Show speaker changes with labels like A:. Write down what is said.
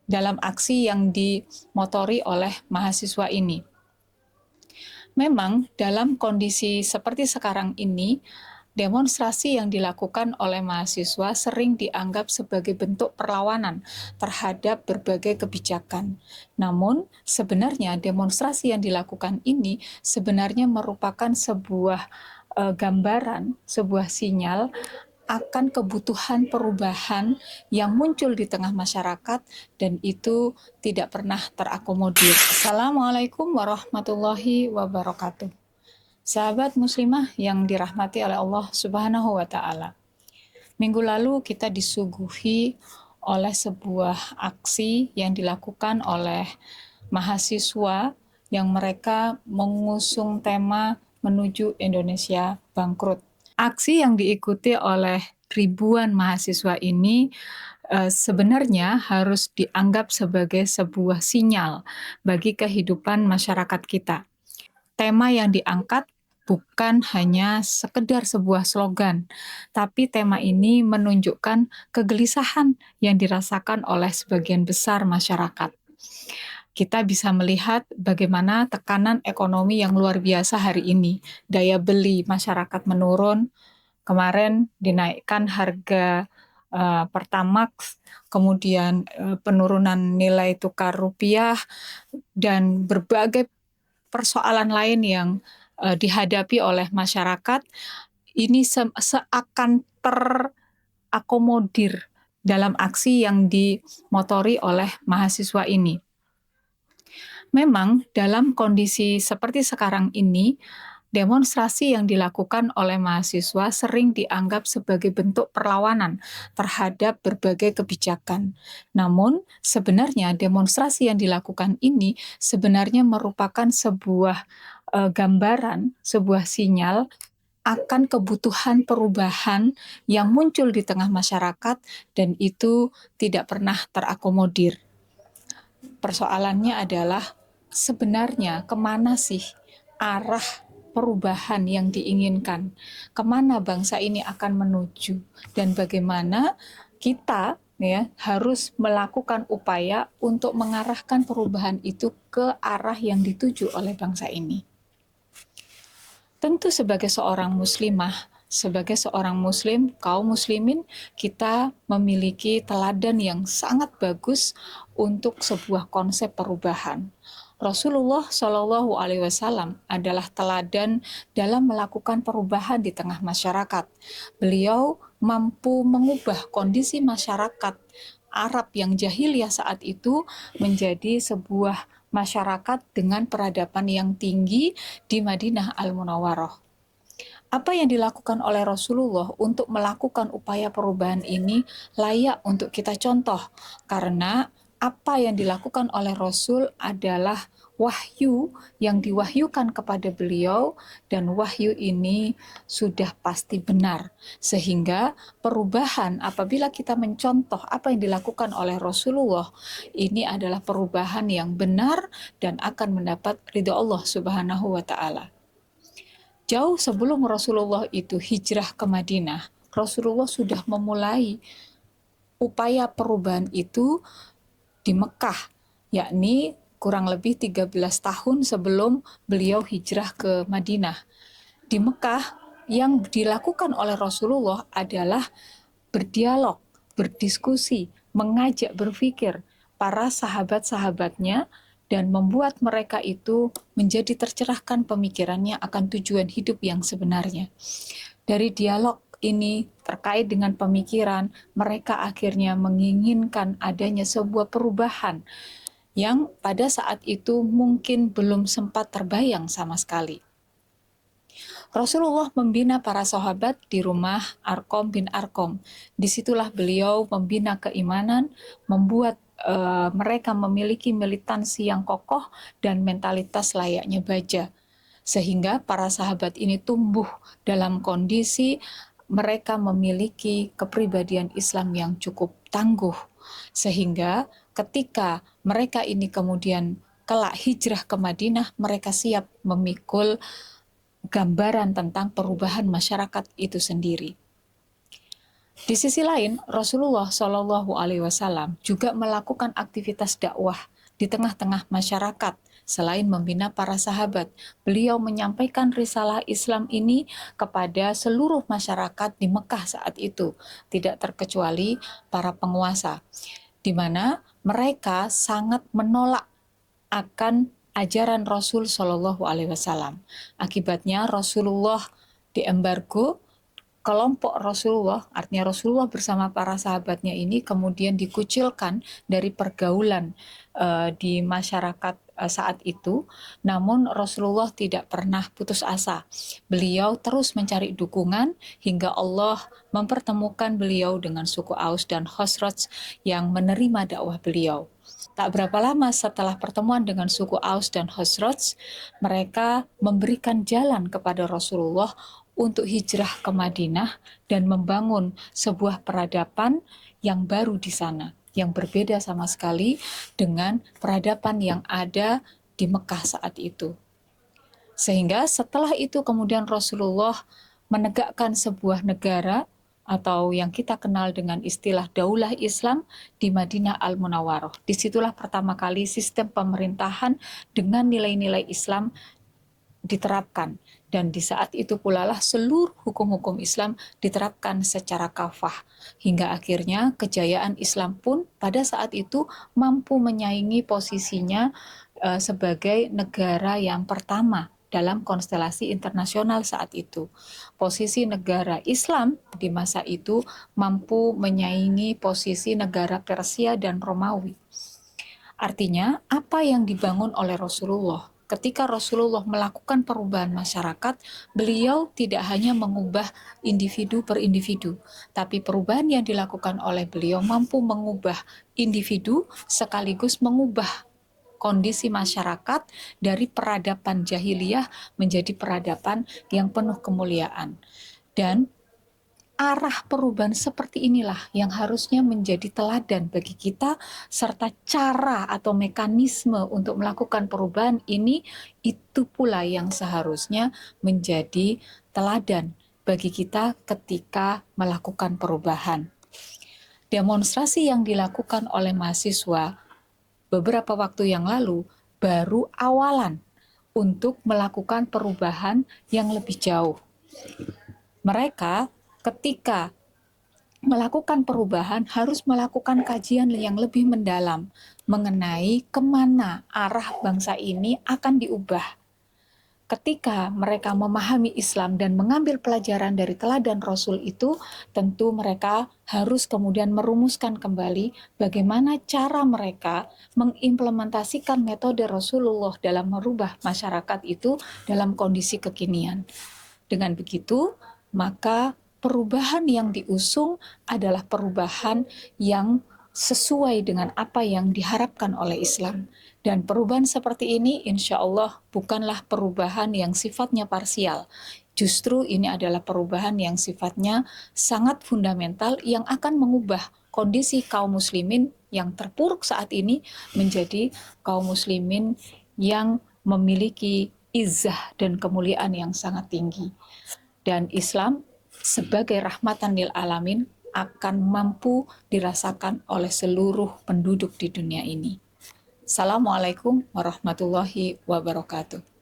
A: dalam aksi yang dimotori oleh mahasiswa ini. Memang dalam kondisi seperti sekarang ini, demonstrasi yang dilakukan oleh mahasiswa sering dianggap sebagai bentuk perlawanan terhadap berbagai kebijakan. Namun, sebenarnya demonstrasi yang dilakukan ini sebenarnya merupakan sebuah gambaran, sebuah sinyal akan kebutuhan perubahan yang muncul di tengah masyarakat dan itu tidak pernah terakomodir. Assalamualaikum warahmatullahi wabarakatuh. Sahabat muslimah yang dirahmati oleh Allah Subhanahu wa taala. Minggu lalu kita disuguhi oleh sebuah aksi yang dilakukan oleh mahasiswa yang mereka mengusung tema menuju Indonesia bangkrut. Aksi yang diikuti oleh ribuan mahasiswa ini sebenarnya harus dianggap sebagai sebuah sinyal bagi kehidupan masyarakat kita. Tema yang diangkat bukan hanya sekedar sebuah slogan, tapi tema ini menunjukkan kegelisahan yang dirasakan oleh sebagian besar masyarakat. Kita bisa melihat bagaimana tekanan ekonomi yang luar biasa hari ini. Daya beli masyarakat menurun, kemarin dinaikkan harga Pertamax, kemudian penurunan nilai tukar rupiah, dan berbagai persoalan lain yang dihadapi oleh masyarakat, ini seakan terakomodir dalam aksi yang dimotori oleh mahasiswa ini. Memang dalam kondisi seperti sekarang ini, demonstrasi yang dilakukan oleh mahasiswa sering dianggap sebagai bentuk perlawanan terhadap berbagai kebijakan. Namun, sebenarnya demonstrasi yang dilakukan ini sebenarnya merupakan sebuah gambaran, sebuah sinyal akan kebutuhan perubahan yang muncul di tengah masyarakat dan itu tidak pernah terakomodir. Persoalannya adalah sebenarnya kemana sih arah perubahan yang diinginkan, kemana bangsa ini akan menuju, dan bagaimana kita harus melakukan upaya untuk mengarahkan perubahan itu ke arah yang dituju oleh bangsa ini. Tentu sebagai seorang muslimah, sebagai seorang muslim, kaum muslimin, kita memiliki teladan yang sangat bagus untuk sebuah konsep perubahan. Rasulullah Shallallahu Alaihi Wasallam adalah teladan dalam melakukan perubahan di tengah masyarakat. Beliau mampu mengubah kondisi masyarakat Arab yang jahiliyah saat itu menjadi sebuah masyarakat dengan peradaban yang tinggi di Madinah Al-Munawwarah. Apa yang dilakukan oleh Rasulullah untuk melakukan upaya perubahan ini layak untuk kita contoh, karena apa yang dilakukan oleh Rasul adalah wahyu yang diwahyukan kepada beliau, dan wahyu ini sudah pasti benar. Sehingga perubahan apabila kita mencontoh apa yang dilakukan oleh Rasulullah, ini adalah perubahan yang benar dan akan mendapat ridha Allah Subhanahu wa taala. Jauh sebelum Rasulullah itu hijrah ke Madinah, Rasulullah sudah memulai upaya perubahan itu di Mekah, yakni kurang lebih 13 tahun sebelum beliau hijrah ke Madinah. Di Mekah, yang dilakukan oleh Rasulullah adalah berdialog, berdiskusi, mengajak berpikir para sahabat-sahabatnya dan membuat mereka itu menjadi tercerahkan pemikirannya akan tujuan hidup yang sebenarnya. Dari dialog ini terkait dengan pemikiran, mereka akhirnya menginginkan adanya sebuah perubahan yang pada saat itu mungkin belum sempat terbayang sama sekali. Rasulullah membina para sahabat di rumah Arqam bin Arqam. Disitulah beliau membina keimanan, membuat mereka memiliki militansi yang kokoh dan mentalitas layaknya baja. Sehingga para sahabat ini tumbuh dalam kondisi mereka memiliki kepribadian Islam yang cukup tangguh. Sehingga ketika mereka ini kemudian kelak hijrah ke Madinah, mereka siap memikul gambaran tentang perubahan masyarakat itu sendiri. Di sisi lain, Rasulullah Shallallahu Alaihi Wasallam juga melakukan aktivitas dakwah di tengah-tengah masyarakat. Selain membina para sahabat, beliau menyampaikan risalah Islam ini kepada seluruh masyarakat di Mekah saat itu, tidak terkecuali para penguasa, di mana mereka sangat menolak akan ajaran Rasul Shallallahu Alaihi Wasallam. Akibatnya Rasulullah diembargo, kelompok Rasulullah, artinya Rasulullah bersama para sahabatnya ini kemudian dikucilkan dari pergaulan di masyarakat saat itu. Namun Rasulullah tidak pernah putus asa. Beliau terus mencari dukungan hingga Allah mempertemukan beliau dengan suku Aus dan Khosraj yang menerima dakwah beliau. Tak berapa lama setelah pertemuan dengan suku Aus dan Khosraj, mereka memberikan jalan kepada Rasulullah untuk hijrah ke Madinah dan membangun sebuah peradaban yang baru di sana, yang berbeda sama sekali dengan peradaban yang ada di Mekah saat itu. Sehingga setelah itu kemudian Rasulullah menegakkan sebuah negara atau yang kita kenal dengan istilah Daulah Islam di Madinah Al-Munawwaroh. Disitulah pertama kali sistem pemerintahan dengan nilai-nilai Islam diterapkan, dan di saat itu pula lah seluruh hukum-hukum Islam diterapkan secara kafah, hingga akhirnya kejayaan Islam pun pada saat itu mampu menyaingi posisinya sebagai negara yang pertama dalam konstelasi internasional saat itu. Posisi negara Islam di masa itu mampu menyaingi posisi negara Persia dan Romawi. Artinya, apa yang dibangun oleh Rasulullah ketika Rasulullah melakukan perubahan masyarakat, beliau tidak hanya mengubah individu per individu, tapi perubahan yang dilakukan oleh beliau mampu mengubah individu sekaligus mengubah kondisi masyarakat dari peradaban jahiliyah menjadi peradaban yang penuh kemuliaan. Dan arah perubahan seperti inilah yang harusnya menjadi teladan bagi kita, serta cara atau mekanisme untuk melakukan perubahan ini itu pula yang seharusnya menjadi teladan bagi kita ketika melakukan perubahan. Demonstrasi yang dilakukan oleh mahasiswa beberapa waktu yang lalu baru awalan untuk melakukan perubahan yang lebih jauh. Mereka ketika melakukan perubahan harus melakukan kajian yang lebih mendalam mengenai kemana arah bangsa ini akan diubah. Ketika mereka memahami Islam dan mengambil pelajaran dari teladan Rasul itu, tentu mereka harus kemudian merumuskan kembali bagaimana cara mereka mengimplementasikan metode Rasulullah dalam merubah masyarakat itu dalam kondisi kekinian. Dengan begitu, maka perubahan yang diusung adalah perubahan yang sesuai dengan apa yang diharapkan oleh Islam. Dan perubahan seperti ini insya Allah bukanlah perubahan yang sifatnya parsial. Justru ini adalah perubahan yang sifatnya sangat fundamental yang akan mengubah kondisi kaum muslimin yang terpuruk saat ini menjadi kaum muslimin yang memiliki izzah dan kemuliaan yang sangat tinggi. Dan Islam sebagai rahmatan lil alamin akan mampu dirasakan oleh seluruh penduduk di dunia ini. Assalamualaikum warahmatullahi wabarakatuh.